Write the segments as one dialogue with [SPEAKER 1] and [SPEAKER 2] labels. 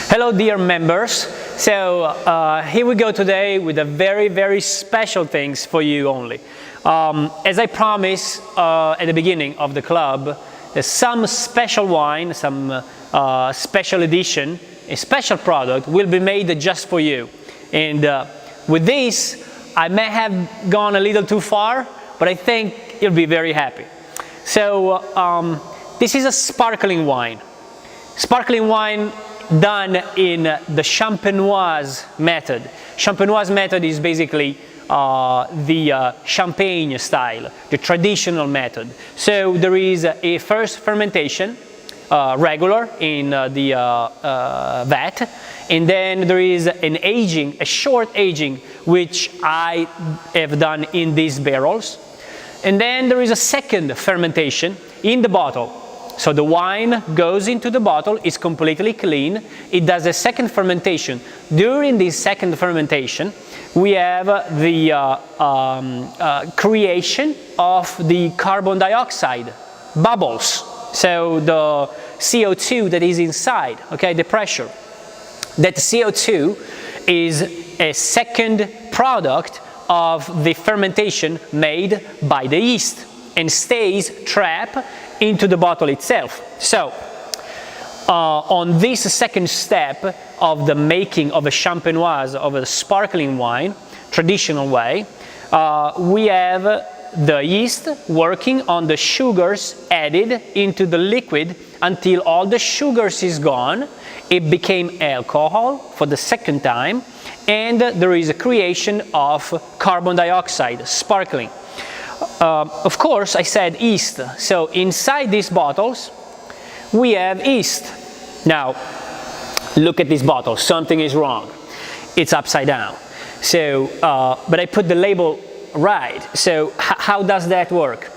[SPEAKER 1] Hello dear members, so here we go today with a very special things for you only. As I promised at the beginning of the club, some special wine, some special edition, a special product will be made just for you. And with this, I may have gone a little too far, but I think you'll be very happy. So this is a sparkling wine. Sparkling wine done in the Champenoise method. Champenoise method is basically the champagne style, the traditional method. So there is a first fermentation, regular in the vat, and then there is an aging, a short aging, which I have done in these barrels. And then there is a second fermentation in the bottle. So the wine goes into the bottle, it's completely clean, it does a second fermentation. During this second fermentation, we have the creation of the carbon dioxide bubbles. So the CO2 that is inside, okay, the pressure. That CO2 is a second product of the fermentation made by the yeast and stays trapped into the bottle itself. So on this second step of the making of a champenoise, of a sparkling wine, traditional way, we have the yeast working on the sugars added into the liquid until all the sugars is gone. It became alcohol for the second time, and there is a creation of carbon dioxide, sparkling. Of course, I said yeast. So inside these bottles, we have yeast. Now, look at this bottle. Something is wrong. It's upside down. So, but I put the label right. So how does that work?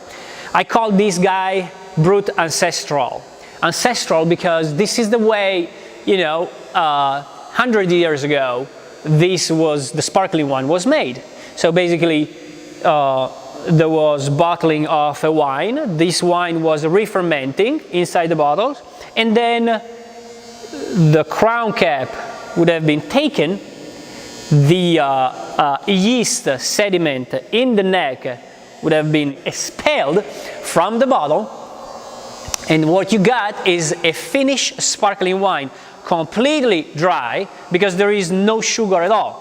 [SPEAKER 1] I call this guy Brut Ancestral. Ancestral because this is the way, you know, 100 years ago, the sparkling wine was made. So basically, there was bottling of a wine. This wine was re-fermenting inside the bottles, and then the crown cap would have been taken, the yeast sediment in the neck would have been expelled from the bottle, and what you got is a finished sparkling wine, completely dry because there is no sugar at all.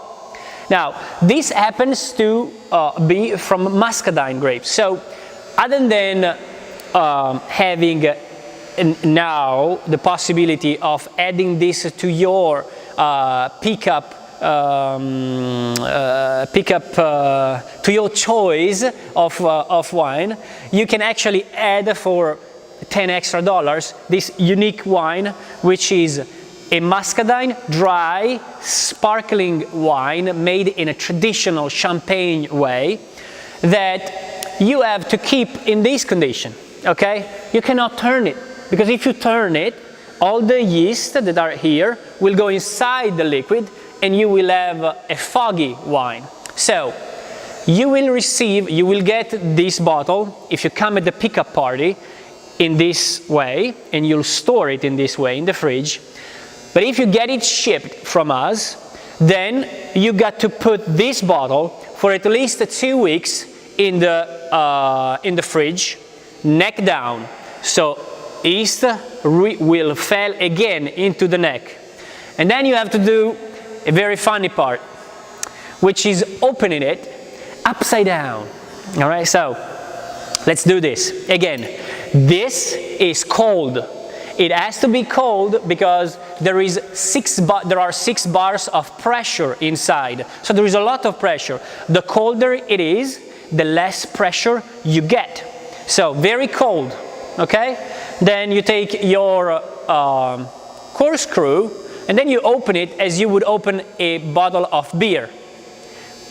[SPEAKER 1] Now, this happens to be from muscadine grapes. So, other than having now the possibility of adding this to your pickup to your choice of wine, you can actually add for $10 extra this unique wine, which is a muscadine, dry, sparkling wine made in a traditional champagne way that you have to keep in this condition, okay? You cannot turn it, because if you turn it, all the yeast that are here will go inside the liquid and you will have a foggy wine. So, you will get this bottle if you come at the pickup party in this way, and you'll store it in this way in the fridge. But if you get it shipped from us, then you got to put this bottle for at least 2 weeks in the fridge, neck down. So yeast will fall again into the neck. And then you have to do a very funny part, which is opening it upside down. All right, so let's do this. Again, this is cold. It has to be cold because there are 6 bars of pressure inside. So there is a lot of pressure. The colder it is, the less pressure you get. So very cold, okay? Then you take your corkscrew and then you open it as you would open a bottle of beer.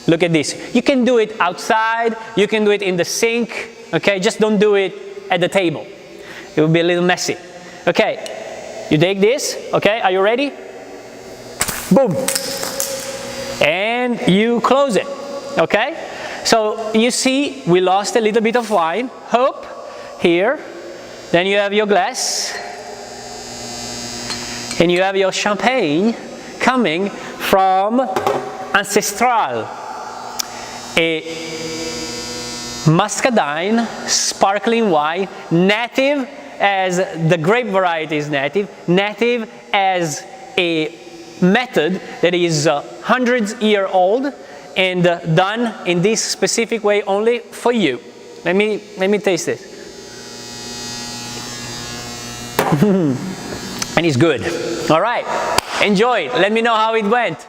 [SPEAKER 1] Look at this. You can do it outside, you can do it in the sink, okay? Just don't do it at the table. It will be a little messy. Okay, you take this, okay, are you ready? Boom. And you close it, okay? So you see, we lost a little bit of wine. Hop, here. Then you have your glass. And you have your champagne coming from Ancestral, a muscadine sparkling wine, native as the grape variety is native as a method that is hundreds year old and done in this specific way only for you. Let me taste this. And it's good. All right, enjoy it. Let me know how it went.